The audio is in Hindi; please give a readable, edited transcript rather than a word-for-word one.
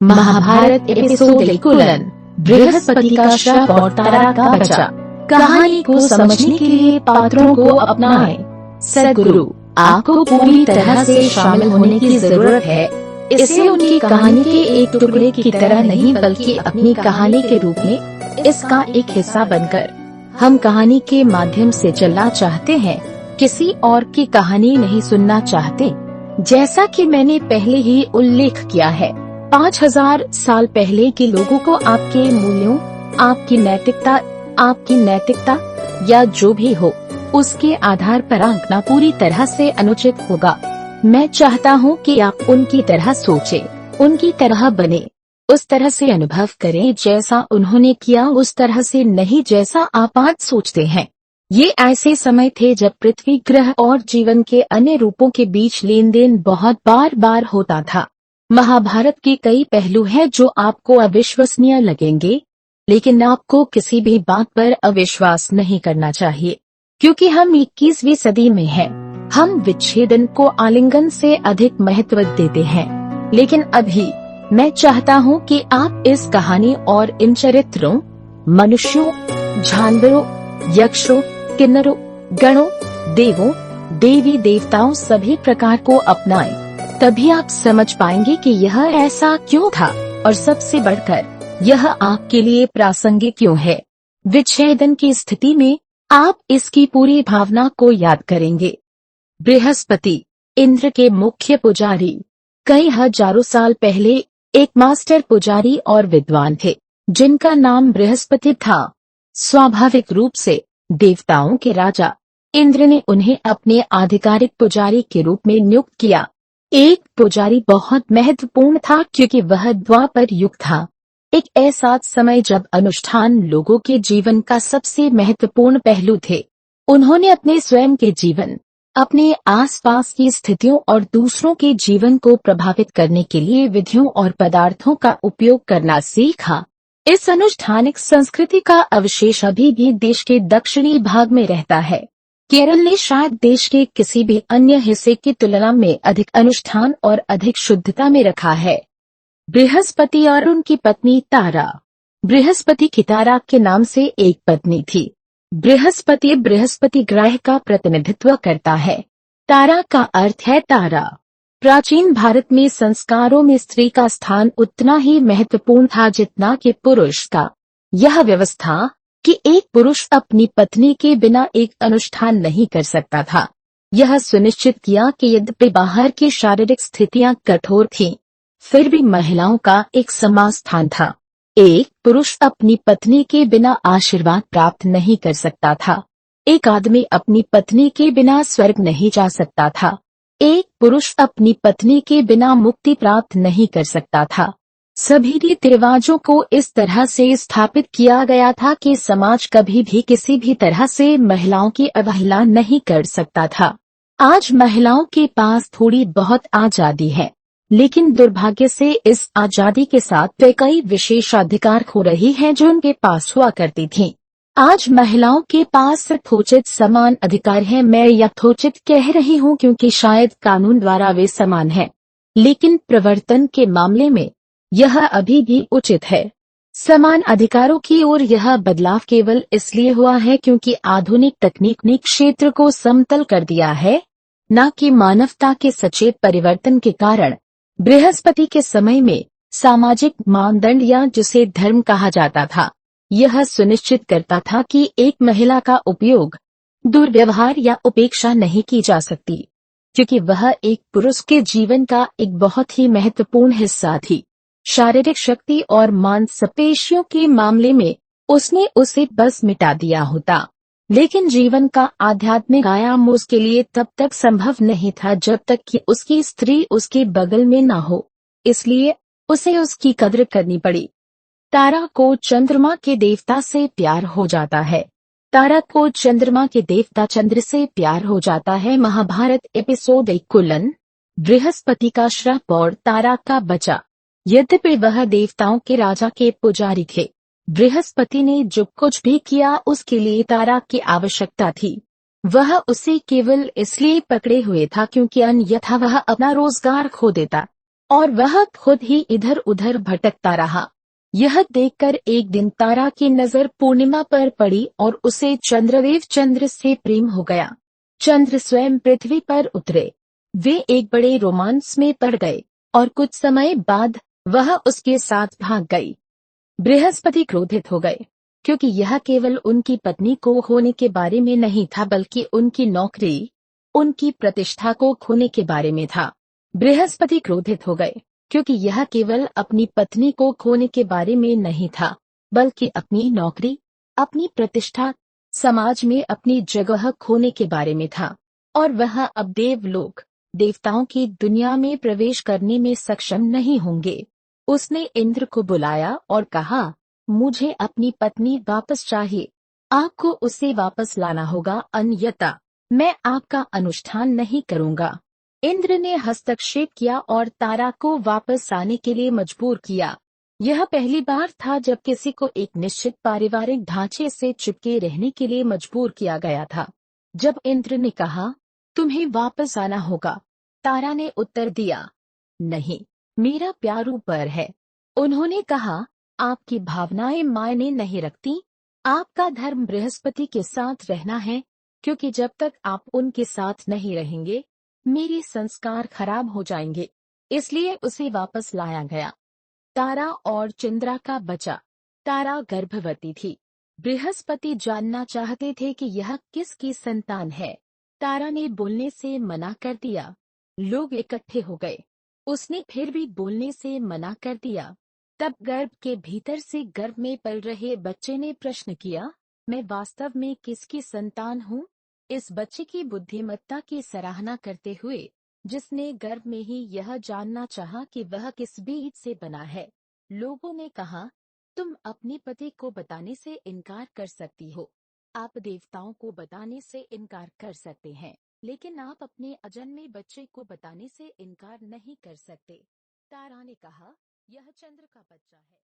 महाभारत एपिसोड 11 बृहस्पति का श्राप और तारा का बचा। कहानी को समझने के लिए पात्रों को अपनाएं। सद्गुरु, आपको पूरी तरह से शामिल होने की जरूरत है। इसे उनकी कहानी के एक टुकड़े की तरह नहीं बल्कि अपनी कहानी के रूप में इसका एक हिस्सा बनकर हम कहानी के माध्यम से चलना चाहते हैं, किसी और की कहानी नहीं सुनना चाहते। जैसा कि मैंने पहले ही उल्लेख किया है, 5000 साल पहले के लोगों को आपके मूल्यों, आपकी नैतिकता या जो भी हो उसके आधार पर आंकना पूरी तरह से अनुचित होगा। मैं चाहता हूं कि आप उनकी तरह सोचें, उनकी तरह बने, उस तरह से अनुभव करें जैसा उन्होंने किया, उस तरह से नहीं जैसा आप आज सोचते हैं। ये ऐसे समय थे जब पृथ्वी ग्रह और जीवन के अन्य रूपों के बीच लेन देन बहुत बार होता था। महाभारत के कई पहलू हैं जो आपको अविश्वसनीय लगेंगे, लेकिन आपको किसी भी बात पर अविश्वास नहीं करना चाहिए, क्योंकि हम 21वीं सदी में हैं। हम विच्छेदन को आलिंगन से अधिक महत्व देते हैं, लेकिन अभी मैं चाहता हूं कि आप इस कहानी और इन चरित्रों, मनुष्यों, जानवरों, यक्षों, किन्नरों, गणों, देवों, देवी देवताओं सभी प्रकार को अपनाएं। तभी आप समझ पाएंगे कि यह ऐसा क्यों था और सबसे बढ़कर यह आपके लिए प्रासंगिक क्यों है। विच्छेदन की स्थिति में आप इसकी पूरी भावना को याद करेंगे। बृहस्पति, इंद्र के मुख्य पुजारी, कई हजारों साल पहले एक मास्टर पुजारी और विद्वान थे जिनका नाम बृहस्पति था। स्वाभाविक रूप से देवताओं के राजा इंद्र ने उन्हें अपने आधिकारिक पुजारी के रूप में नियुक्त किया। एक पुजारी बहुत महत्वपूर्ण था क्योंकि वह द्वापर युग था, एक ऐसा समय जब अनुष्ठान लोगों के जीवन का सबसे महत्वपूर्ण पहलू थे। उन्होंने अपने स्वयं के जीवन, अपने आसपास की स्थितियों और दूसरों के जीवन को प्रभावित करने के लिए विधियों और पदार्थों का उपयोग करना सीखा। इस अनुष्ठानिक संस्कृति का अवशेष अभी भी देश के दक्षिणी भाग में रहता है। केरल ने शायद देश के किसी भी अन्य हिस्से की तुलना में अधिक अनुष्ठान और अधिक शुद्धता में रखा है। बृहस्पति और उनकी पत्नी तारा। बृहस्पति की तारा के नाम से एक पत्नी थी। बृहस्पति ग्रह का प्रतिनिधित्व करता है। तारा का अर्थ है तारा। प्राचीन भारत में संस्कारों में स्त्री का स्थान उतना ही महत्वपूर्ण था जितना कि पुरुष का। यह व्यवस्था कि एक पुरुष अपनी पत्नी के बिना एक अनुष्ठान नहीं कर सकता था, यह सुनिश्चित किया कि यद्यपि बाहर की शारीरिक स्थितियां कठोर थीं, फिर भी महिलाओं का एक समान स्थान था। एक पुरुष अपनी पत्नी के बिना आशीर्वाद प्राप्त नहीं कर सकता था। एक आदमी अपनी पत्नी के बिना स्वर्ग नहीं जा सकता था। एक पुरुष अपनी पत्नी के बिना मुक्ति प्राप्त नहीं कर सकता था। सभी रीति रिवाजों को इस तरह से स्थापित किया गया था कि समाज कभी भी किसी भी तरह से महिलाओं की अवहेलना नहीं कर सकता था। आज महिलाओं के पास थोड़ी बहुत आजादी है, लेकिन दुर्भाग्य से इस आजादी के साथ वे कई विशेषाधिकार खो रही हैं जो उनके पास हुआ करती थीं। आज महिलाओं के पास यथोचित समान अधिकार है। मैं यथोचित कह रही हूँ क्योंकि शायद कानून द्वारा वे समान हैं, लेकिन प्रवर्तन के मामले में यह अभी भी उचित है। समान अधिकारों की ओर यह बदलाव केवल इसलिए हुआ है क्योंकि आधुनिक तकनीक ने क्षेत्र को समतल कर दिया है, न कि मानवता के सचेत परिवर्तन के कारण। बृहस्पति के समय में सामाजिक मानदंड या जिसे धर्म कहा जाता था, यह सुनिश्चित करता था कि एक महिला का उपयोग, दुर्व्यवहार या उपेक्षा नहीं की जा सकती, क्योंकि वह एक पुरुष के जीवन का एक बहुत ही महत्वपूर्ण हिस्सा थी। शारीरिक शक्ति और मांसपेशियों के मामले में उसने उसे बस मिटा दिया होता, लेकिन जीवन का आध्यात्मिक आयाम उसके लिए तब तक संभव नहीं था जब तक कि उसकी स्त्री उसके बगल में न हो, इसलिए उसे उसकी कद्र करनी पड़ी। तारा को चंद्रमा के देवता से प्यार हो जाता है। तारा को चंद्रमा के देवता चंद्र से प्यार हो जाता है। महाभारत एपिसोड 11 बृहस्पति का श्राप और तारा का बचा। यद्यपि वह देवताओं के राजा के पुजारी थे, बृहस्पति ने जो कुछ भी किया उसके लिए तारा की आवश्यकता थी। वह उसे केवल इसलिए पकड़े हुए था क्योंकि अन्यथा वह अपना रोजगार खो देता। और वह खुद ही इधर उधर भटकता रहा। यह देखकर एक दिन तारा की नजर पूर्णिमा पर पड़ी और उसे चंद्रदेव चंद्र से प्रेम हो गया। चंद्र स्वयं पृथ्वी पर उतरे। वे एक बड़े रोमांस में पड़ गए और कुछ समय बाद वह उसके साथ भाग गई। बृहस्पति क्रोधित हो गए, क्योंकि यह केवल उनकी पत्नी को खोने के बारे में नहीं था, बल्कि उनकी नौकरी, उनकी प्रतिष्ठा को खोने के बारे में था। बृहस्पति क्रोधित हो गए, क्योंकि यह केवल अपनी पत्नी को खोने के बारे में नहीं था, बल्कि अपनी नौकरी, अपनी प्रतिष्ठा, समाज में अपनी जगह खोने के बारे में था। और वह अब देवलोक, देवताओं की दुनिया में प्रवेश करने में सक्षम नहीं होंगे। उसने इंद्र को बुलाया और कहा, मुझे अपनी पत्नी वापस चाहिए। आपको उसे वापस लाना होगा, अन्यथा मैं आपका अनुष्ठान नहीं करूंगा। इंद्र ने हस्तक्षेप किया और तारा को वापस आने के लिए मजबूर किया। यह पहली बार था जब किसी को एक निश्चित पारिवारिक ढांचे से चिपके रहने के लिए मजबूर किया गया था। जब इंद्र ने कहा, तुम्हें वापस आना होगा, तारा ने उत्तर दिया, नहीं, मेरा प्यार ऊपर है। उन्होंने कहा, आपकी भावनाएं मायने नहीं रखती। आपका धर्म बृहस्पति के साथ रहना है, क्योंकि जब तक आप उनके साथ नहीं रहेंगे, मेरे संस्कार खराब हो जाएंगे। इसलिए उसे वापस लाया गया। तारा और चंद्रा का बच्चा। तारा गर्भवती थी। बृहस्पति जानना चाहते थे कि यह किसकी संतान है। तारा ने बोलने से मना कर दिया। लोग इकट्ठे हो गए। उसने फिर भी बोलने से मना कर दिया। तब गर्भ के भीतर से गर्भ में पल रहे बच्चे ने प्रश्न किया, मैं वास्तव में किसकी संतान हूँ? इस बच्चे की बुद्धिमत्ता की सराहना करते हुए, जिसने गर्भ में ही यह जानना चाहा कि वह किस बीज से बना है, लोगों ने कहा, तुम अपने पति को बताने से इनकार कर सकती हो, आप देवताओं को बताने से इनकार कर सकते हैं, लेकिन आप अपने अजन्मे बच्चे को बताने से इनकार नहीं कर सकते। तारा ने कहा, यह चंद्र का बच्चा है।